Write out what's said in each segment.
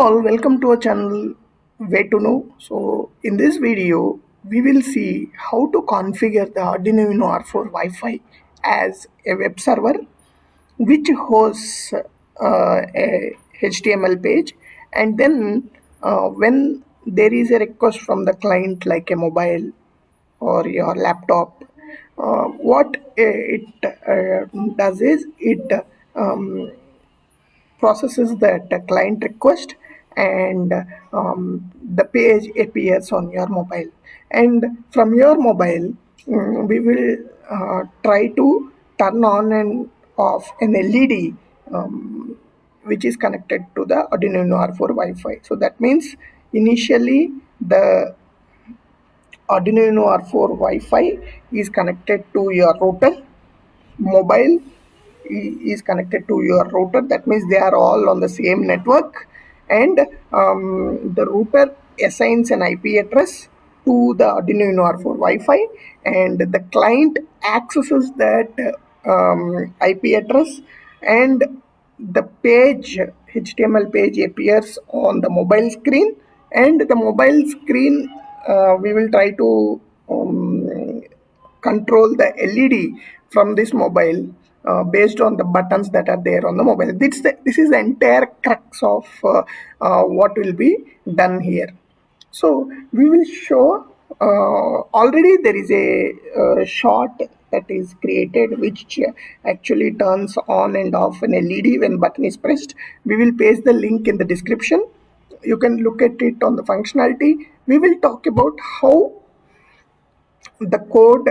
all, welcome to our channel Way to Know. So in this video we will see how to configure the Arduino R4 Wi-Fi as a web server which hosts a HTML page, and then when there is a request from the client like a mobile or your laptop, what it does is it processes that client request, and the page appears on your mobile. And from your mobile, we will try to turn on and off an LED which is connected to the Arduino R4 Wi-Fi. So that means initially the Arduino R4 Wi-Fi is connected to your router, mobile is connected to your router. That means they are all on the same network, and the router assigns an IP address to the Arduino R4 Wi-Fi, and the client accesses that IP address, and the page HTML page appears on the mobile screen. And the mobile screen, we will try to control the LED from this mobile based on the buttons that are there on the mobile. This is the entire crux of what will be done here. So we will show, already there is a shot that is created which actually turns on and off an LED when button is pressed. We will paste the link in the description. You can look at it on the functionality. We will talk about how the code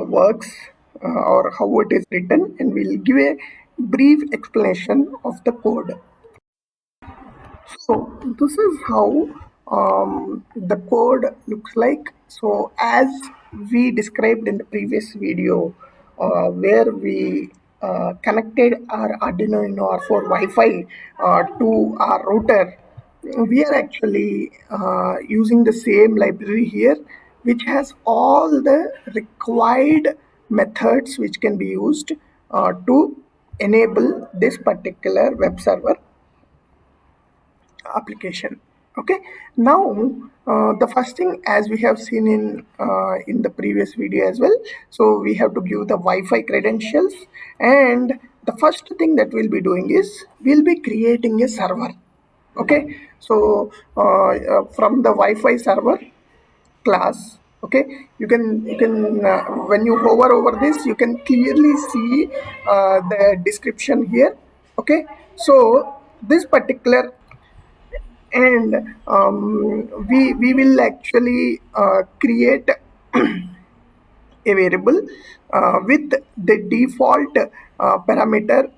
works, or how it is written, and we'll give a brief explanation of the code. So this is how the code looks like. So as we described in the previous video, where we connected our Arduino R4 Wi-Fi to our router, we are actually using the same library here, which has all the required methods which can be used to enable this particular web server application. Okay, now the first thing, as we have seen in the previous video as well, so we have to give the Wi-Fi credentials, and the first thing that we'll be doing is we'll be creating a server. Okay, so from the Wi-Fi server class, okay, you can when you hover over this, you can clearly see the description here. Okay, so this particular, and we will actually create a variable with the default parameter,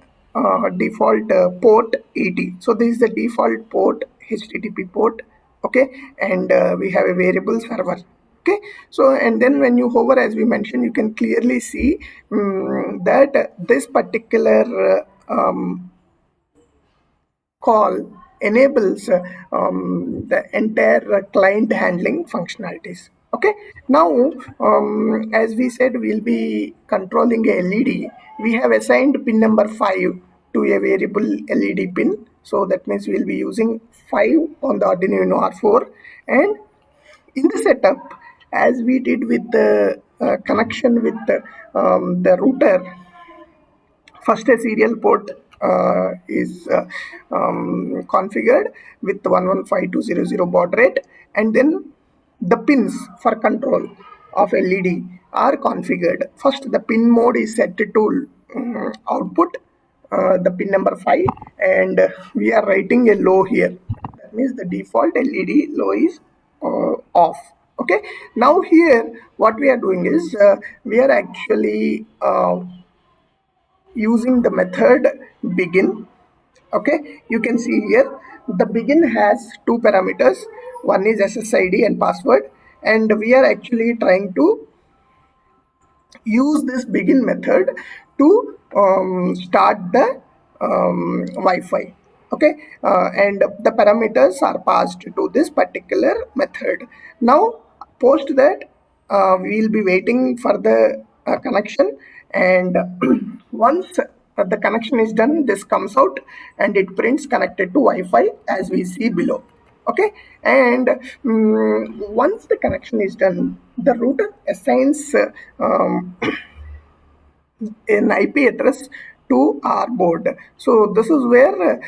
default port 80. So this is the default port, HTTP port. Okay, and we have a variable server. Okay, so and then when you hover, as we mentioned, you can clearly see that this particular call enables the entire client handling functionalities. Okay, now as we said, we'll be controlling a LED. We have assigned pin number 5 to a variable LED pin, so that means we'll be using 5 on the Arduino R4. And in the setup, as we did with the connection with the router, first a serial port is configured with 115200 baud rate, and then the pins for control of LED are configured. First, the pin mode is set to output the pin number 5, and we are writing a low here. That means the default LED low is off. Okay, now here what we are doing is we are actually using the method begin. Okay, you can see here the begin has two parameters. One is SSID and password, and we are actually trying to use this begin method to start the Wi-Fi. Okay, and the parameters are passed to this particular method. Now post that, we will be waiting for the connection, and once the connection is done, this comes out and it prints connected to Wi-Fi as we see below. Okay, and once the connection is done, the router assigns an IP address to our board. So this is where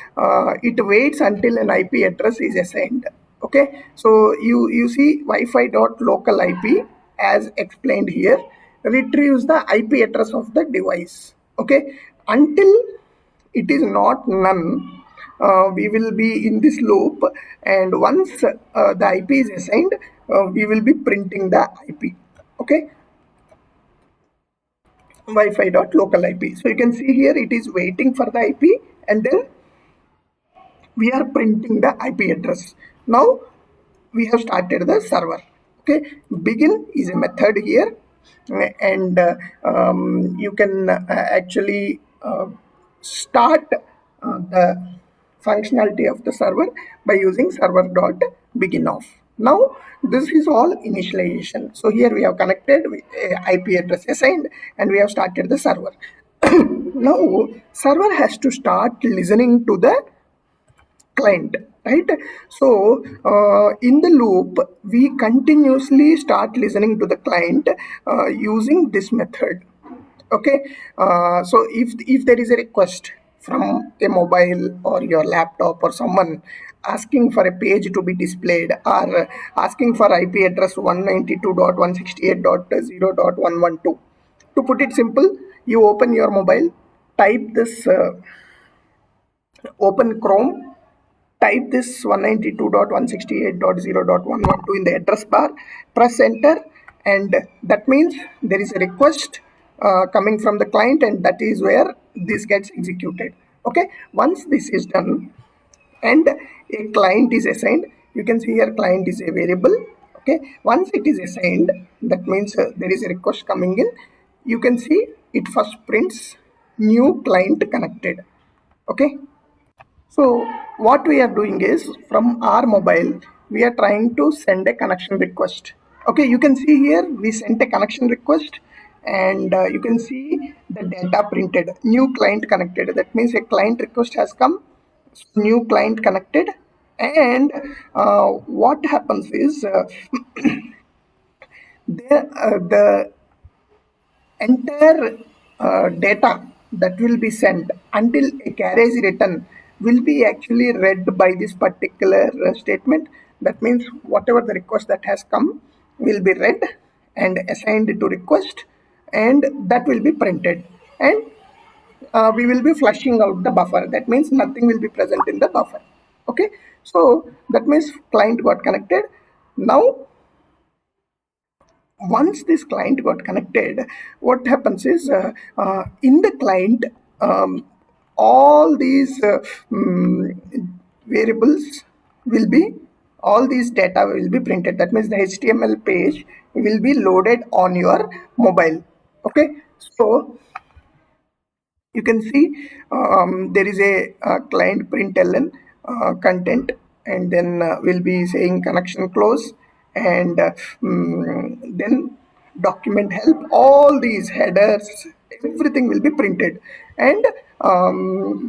it waits until an IP address is assigned. Okay, so you see Wi-Fi dot local IP as explained here retrieves the IP address of the device. Okay, until it is not none, we will be in this loop, and once the IP is assigned, we will be printing the IP. Okay, Wi-Fi dot local IP. So you can see here it is waiting for the IP, and then we are printing the IP address. Now we have started the server. Okay, begin is a method here, and you can actually start the functionality of the server by using server dot begin off. Now this is all initialization. So here we have connected IP address assigned, and we have started the server. Now server has to start listening to the client, right? So in the loop we continuously start listening to the client using this method. Okay, so if there is a request from a mobile or your laptop or someone asking for a page to be displayed, or asking for IP address 192.168.0.112, to put it simple, you open your mobile, type this, open Chrome, type this 192.168.0.112 in the address bar, press enter, and that means there is a request coming from the client, and that is where this gets executed. Okay, once this is done and a client is assigned, you can see here client is a variable. Okay, once it is assigned, that means there is a request coming in. You can see it first prints new client connected. Okay, so what we are doing is, from our mobile, we are trying to send a connection request. Okay, you can see here we sent a connection request, and you can see the data printed, new client connected. That means a client request has come, new client connected, and what happens is the entire data that will be sent until a carriage is written will be actually read by this particular statement. That means whatever the request that has come will be read and assigned to request, and that will be printed, and we will be flushing out the buffer. That means nothing will be present in the buffer. Okay, so that means client got connected. Now once this client got connected, what happens is, in the client, all these variables will be, all these data will be printed. That means the HTML page will be loaded on your mobile. Okay, so you can see there is a client println content, and then we'll be saying connection close, and then document help, all these headers, everything will be printed, and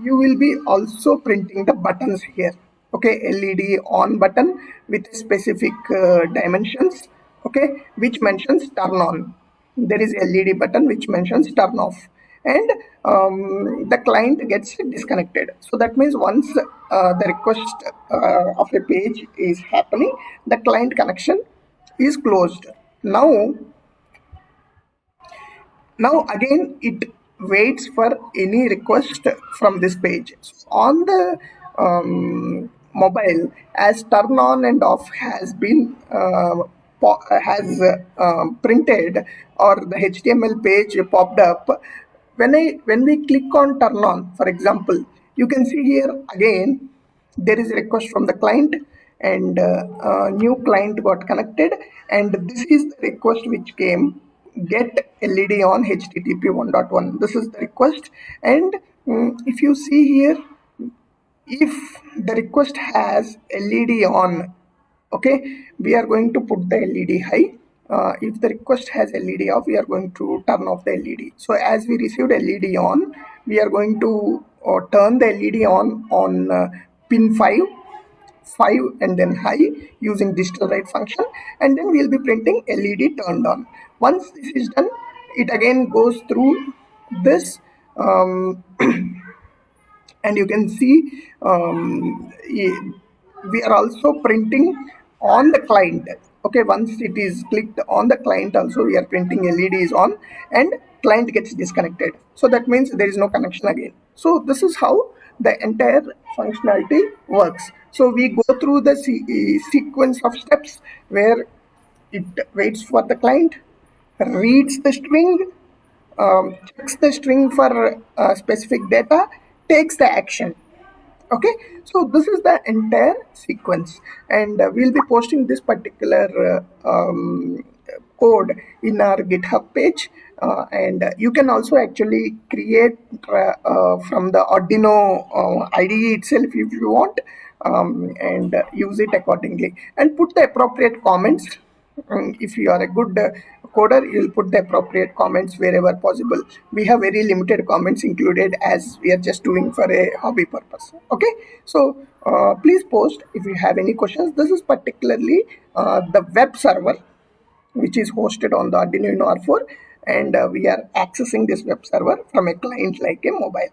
you will be also printing the buttons here. Okay, LED on button with specific dimensions, okay, which mentions turn on. There is LED button which mentions turn off, and the client gets disconnected. So that means once the request of a page is happening, the client connection is closed. Now again it waits for any request from this page. On the mobile, as turn on and off has been printed, or the HTML page popped up, when we click on turn on, for example, you can see here again there is a request from the client, and new client got connected, and this is the request which came, get LED on HTTP 1.1. This is the request, and if you see here, if the request has LED on, okay, we are going to put the LED high. if the request has LED off, we are going to turn off the LED. So as we received LED on, we are going to turn the LED on pin 5 and then high using digital write function, and then we'll be printing LED turned on. Once this is done, it again goes through this, and you can see we are also printing on the client. Okay, once it is clicked on the client also, we are printing LEDs on, and client gets disconnected, so that means there is no connection again. So this is how the entire functionality works. So we go through the sequence of steps where it waits for the client, reads the string, checks the string for specific data, takes the action. Okay, so this is the entire sequence, and we'll be posting this particular code in our GitHub page, and you can also actually create from the Arduino IDE itself if you want, and use it accordingly, and put the appropriate comments. If you are a good coder, you'll put the appropriate comments wherever possible. We have very limited comments included as we are just doing for a hobby purpose. Okay, so please post if you have any questions. This is particularly the web server which is hosted on the Arduino R4, and we are accessing this web server from a client like a mobile.